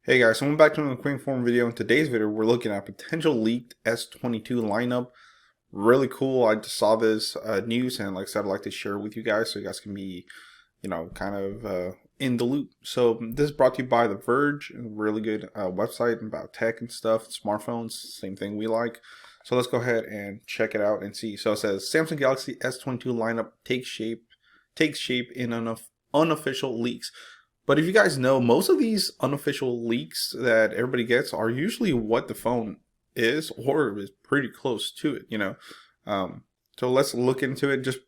Hey guys, so welcome back to another quick form video. In today's video, we're looking at potential leaked S22 lineup. Really cool. I just saw this news, and like I said, I'd like to share it with you guys so you guys can be, kind of in the loop. So this is brought to you by The Verge, a really good website about tech and stuff, smartphones, same thing we like. So let's go ahead and check it out and see. So it says Samsung Galaxy S22 lineup takes shape in unofficial leaks. But if you guys know, most of these unofficial leaks that everybody gets are usually what the phone is or is pretty close to it. So let's look into it. Just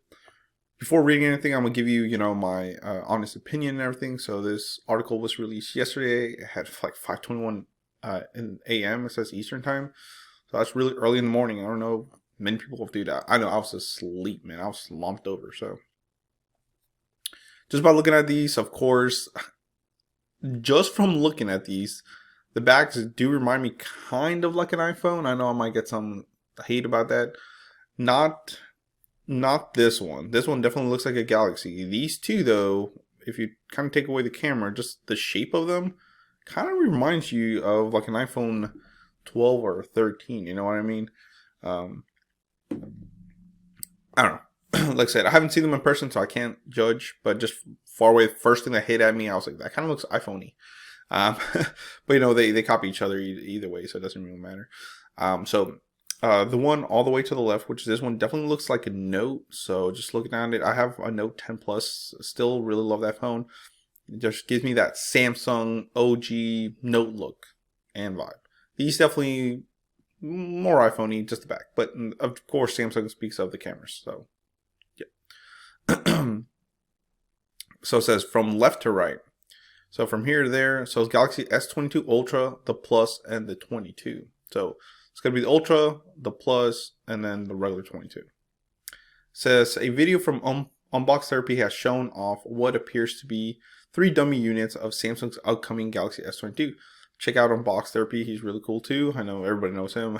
before reading anything, I'm going to give you, my honest opinion and everything. So this article was released yesterday. It had like 5:21 in AM, it says Eastern time. So that's really early in the morning. I don't know, many people do that. I know I was asleep, man. I was slumped over, so. Just by looking at these, of course, just from looking at these, the backs do remind me kind of like an iPhone. I know I might get some hate about that. Not this one. This one definitely looks like a Galaxy. These two, though, if you kind of take away the camera, just the shape of them kind of reminds you of like an iPhone 12 or 13. You know what I mean? I don't know. Like I said, I haven't seen them in person, so I can't judge. But just far away, first thing that hit at me, I was like, that kind of looks iPhone-y. But they copy each other either way, so it doesn't really matter. The one all the way to the left, which is this one, definitely looks like a Note. So just looking at it, I have a Note 10 Plus. Still really love that phone. It just gives me that Samsung OG Note look and vibe. These definitely more iPhone-y, just the back. But of course, Samsung speaks of the cameras, so. So it says from left to right. So from here to there, so it's Galaxy S22 Ultra, the Plus, and the 22. So it's going to be the Ultra, the Plus, and then the regular 22. It says a video from Unbox Therapy has shown off what appears to be 3 dummy units of Samsung's upcoming Galaxy S22. Check out Unbox Therapy. He's really cool too. I know everybody knows him.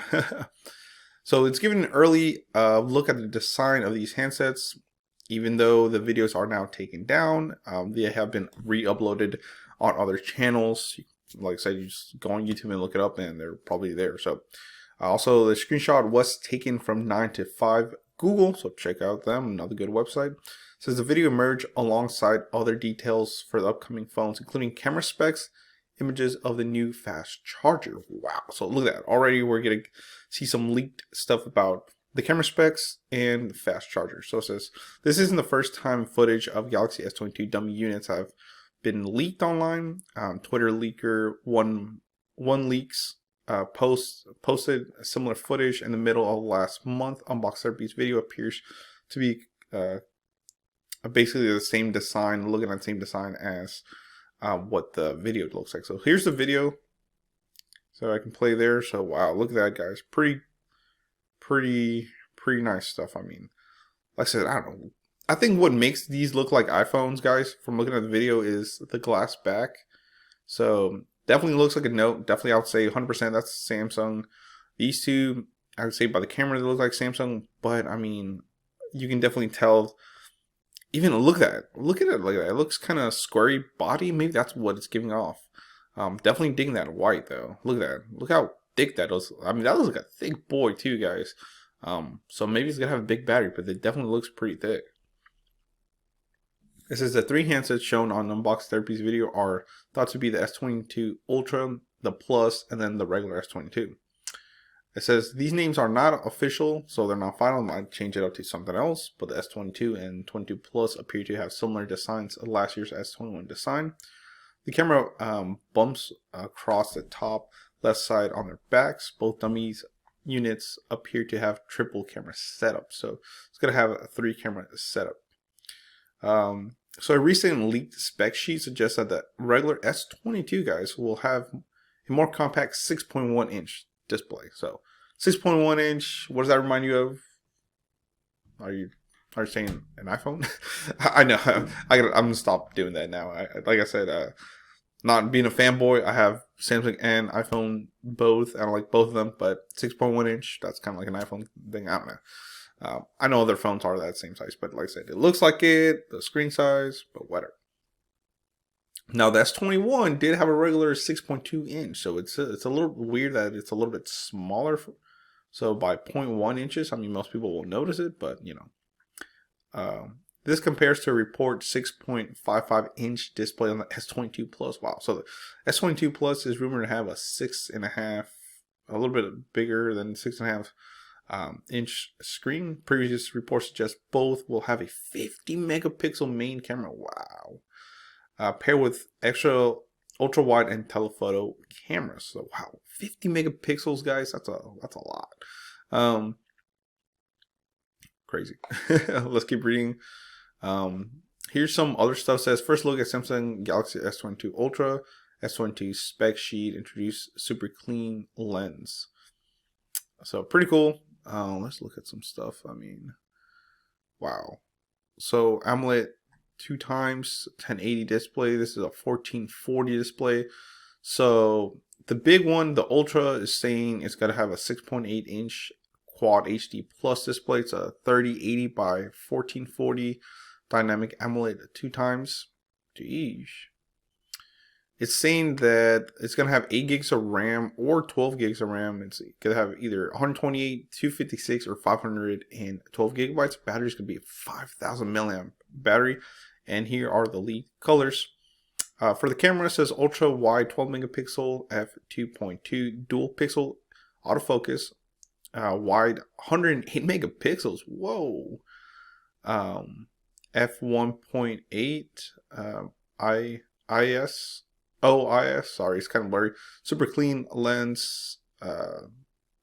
So it's giving an early look at the design of these handsets. Even though the videos are now taken down, they have been re-uploaded on other channels. Like I said, you just go on YouTube and look it up, and they're probably there. So, also the screenshot was taken from 9 to 5 Google, so check out them. Another good website. It says the video emerged alongside other details for the upcoming phones, including camera specs, images of the new fast charger. Wow! So look at that. Already we're gonna see some leaked stuff about the camera specs and the fast charger. So it says this isn't the first time footage of Galaxy S22 dummy units have been leaked online. Twitter leaker one leaks posted similar footage in the middle of last month. Unbox Therapy's video appears to be basically the same design, looking at the same design as what the video looks like. So here's the video. So I can play there. So wow, look at that, guys. Pretty nice stuff. I mean, like I said, I don't know. I think what makes these look like iPhones, guys, from looking at the video, is the glass back. So definitely looks like a Note. Definitely, I would say 100% that's Samsung. These two, I would say by the camera, they look like Samsung. But I mean, you can definitely tell. Even look at that. Look at it like that. It looks kind of squarey body. Maybe that's what it's giving off. Definitely digging that white though. Look at that. Look how thick that is. I mean, that looks like a thick boy too, guys. So maybe it's gonna have a big battery, but it definitely looks pretty thick. It says the 3 handsets shown on Unbox Therapy's video are thought to be the S22 Ultra, the Plus, and then the regular S22. It says these names are not official, so they're not final. Might change it up to something else, but the S22 and 22 Plus appear to have similar designs of last year's S21 design. The camera bumps across the top left side on their backs. Both dummies units appear to have triple camera setup, so it's gonna have a 3 camera setup. So a recent leaked spec sheet suggests that the regular S22 guys will have a more compact 6.1 inch display. So 6.1 inch, what does that remind you of? Are you saying an iPhone? I know. I'm gonna stop doing that now. Like I said, not being a fanboy, I have Samsung and iPhone both. I like both of them, but 6.1 inch, that's kind of like an iPhone thing. I don't know. I know other phones are that same size, but like I said, it looks like it, the screen size, but whatever. Now the S21 did have a regular 6.2 inch, so it's a little weird that it's a little bit smaller. So by 0.1 inches, I mean most people will notice it, but you know. This compares to a report 6.55 inch display on the S22 Plus. Wow. So the S22 Plus is rumored to have a 6.5, a little bit bigger than 6.5 inch screen. Previous reports suggest both will have a 50 megapixel main camera. Wow. Paired with extra ultra wide and telephoto cameras. So wow, 50 megapixels, guys. That's a lot. Crazy. Let's keep reading. Here's some other stuff. It says first look at Samsung Galaxy S22 Ultra. S22 spec sheet introduced super clean lens. So pretty cool. Let's look at some stuff. I mean, wow. So AMOLED 2 times 1080 display. This is a 1440 display. So the big one, the Ultra, is saying it's got to have a 6.8 inch Quad HD Plus display. It's a 3080 by 1440 dynamic AMOLED 2 times. Jeez. It's saying that it's going to have 8 gigs of RAM or 12 gigs of RAM. It's going to have either 128, 256, or 512 gigabytes. Battery's going to be a 5,000 milliamp battery. And here are the lead colors. For the camera, it says ultra wide 12 megapixel f2.2 dual pixel autofocus. Wide 108 megapixels. Whoa. F1.8 OIS. Sorry, it's kind of blurry. Super clean lens.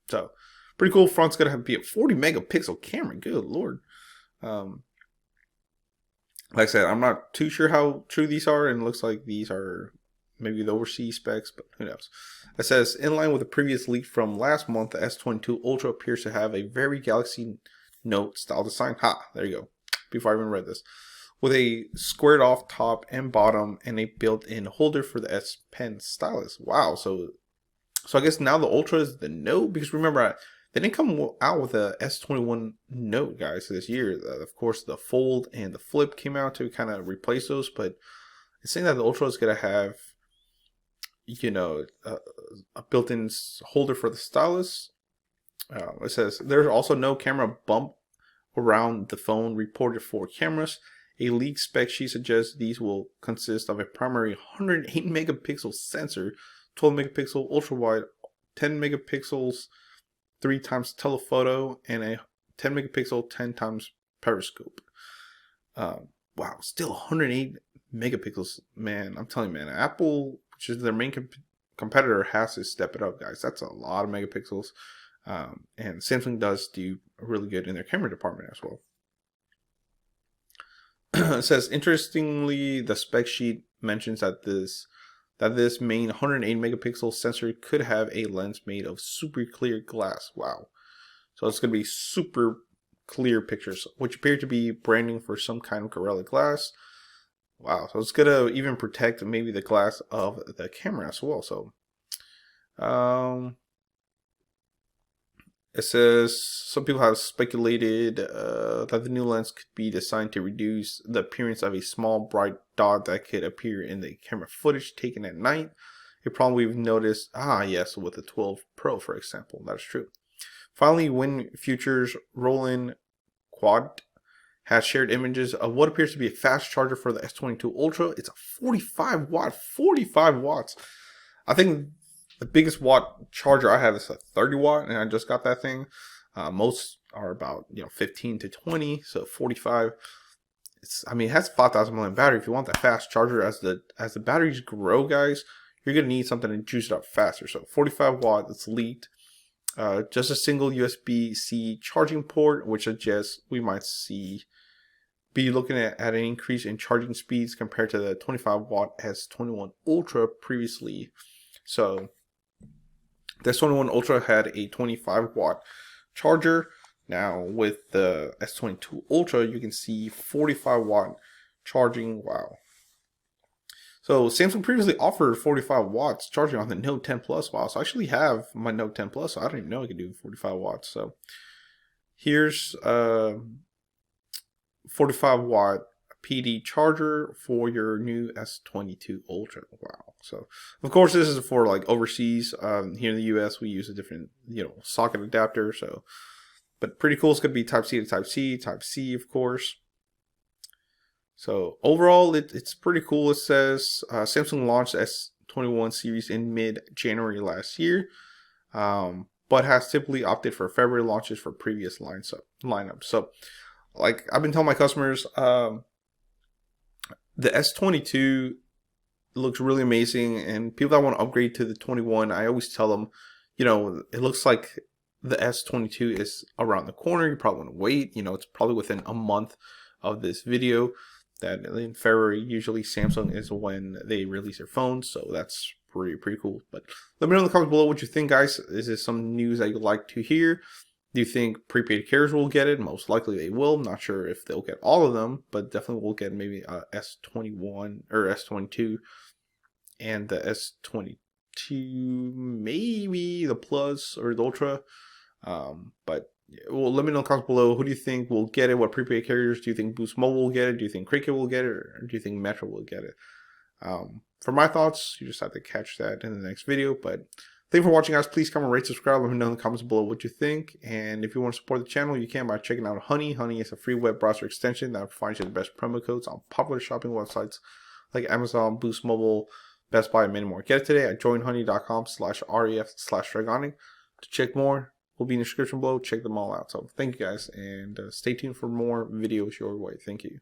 So pretty cool. Front's gonna be a 40 megapixel camera. Good lord. Like I said, I'm not too sure how true these are, and it looks like these are maybe the overseas specs, but who knows. It says, in line with the previous leak from last month, the S22 Ultra appears to have a very Galaxy Note style design. Ha, there you go. Before I even read this. With a squared off top and bottom and a built-in holder for the S Pen stylus. Wow, so I guess now the Ultra is the Note, because remember, they didn't come out with a S21 Note, guys, this year. Of course, the Fold and the Flip came out to kind of replace those, but it's saying that the Ultra is going to have, you know, a built-in holder for the stylus. It says there's also no camera bump around the phone reported for cameras. A leaked spec sheet suggests these will consist of a primary 108 megapixel sensor, 12 megapixel ultra wide, 10 megapixels 3 times telephoto, and a 10 megapixel 10 times periscope. Wow, still 108 megapixels, man. I'm telling you, man, Apple, which is their main competitor, has to step it up, guys. That's a lot of megapixels. And Samsung does do really good in their camera department as well. It says, interestingly, the spec sheet mentions that this main 108 megapixel sensor could have a lens made of super clear glass. Wow. So it's going to be super clear pictures, which appear to be branding for some kind of Gorilla Glass. Wow. So it's going to even protect maybe the glass of the camera as well. So, it says some people have speculated that the new lens could be designed to reduce the appearance of a small bright dot that could appear in the camera footage taken at night. A problem we've noticed, yes, with the 12 Pro, for example. That's true. Finally, when Future's Roland Quad has shared images of what appears to be a fast charger for the S22 Ultra. It's a 45 watts. I think the biggest watt charger I have is a 30 watt, and I just got that thing. Most are about 15 to 20, so 45. It has a 5,000 milliamp battery. If you want that fast charger, as the batteries grow, guys, you're gonna need something to juice it up faster. So 45 watt, it's leaked. Just a single USB-C charging port, which suggests we might be looking at an increase in charging speeds compared to the 25 watt S21 Ultra previously. So the S21 Ultra had a 25 watt charger. Now with the S22 Ultra, you can see 45 watt charging. Wow. So Samsung previously offered 45 watts charging on the Note 10 Plus. Wow. So I actually have my Note 10 Plus. So I don't even know I could do 45 watts. So here's 45 watt PD charger for your new S22 Ultra. Wow. So of course this is for like overseas. Here in the US we use a different, socket adapter. So, but pretty cool. It's gonna be Type C to Type C, Type C of course. So overall it's pretty cool. It says Samsung launched S21 series in mid-January last year, but has typically opted for February launches for previous lineup. So like I've been telling my customers, the S22 looks really amazing, and people that want to upgrade to the 21, I always tell them, it looks like the S22 is around the corner. You probably want to wait. It's probably within a month of this video. That in February, usually Samsung is when they release their phones, so that's pretty cool. But let me know in the comments below what you think, guys. Is this some news that you'd like to hear? Do you think prepaid carriers will get it? Most likely they will. I'm not sure if they'll get all of them, but definitely will get maybe S21 or S22 and the S22, maybe the Plus or the Ultra. But well, let me know in the comments below. Who do you think will get it? What prepaid carriers do you think Boost Mobile will get it? Do you think Cricket will get it? Or do you think Metro will get it? For my thoughts, you just have to catch that in the next video. But thank you for watching, guys. Please comment, rate, subscribe. Let me know in the comments below what you think. And if you want to support the channel, you can by checking out Honey. Honey is a free web browser extension that provides you the best promo codes on popular shopping websites like Amazon, Boost Mobile, Best Buy, and many more. Get it today at joinhoney.com/ref/Dragonic. To check more, will be in the description below. Check them all out. So thank you guys, and stay tuned for more videos your way. Thank you.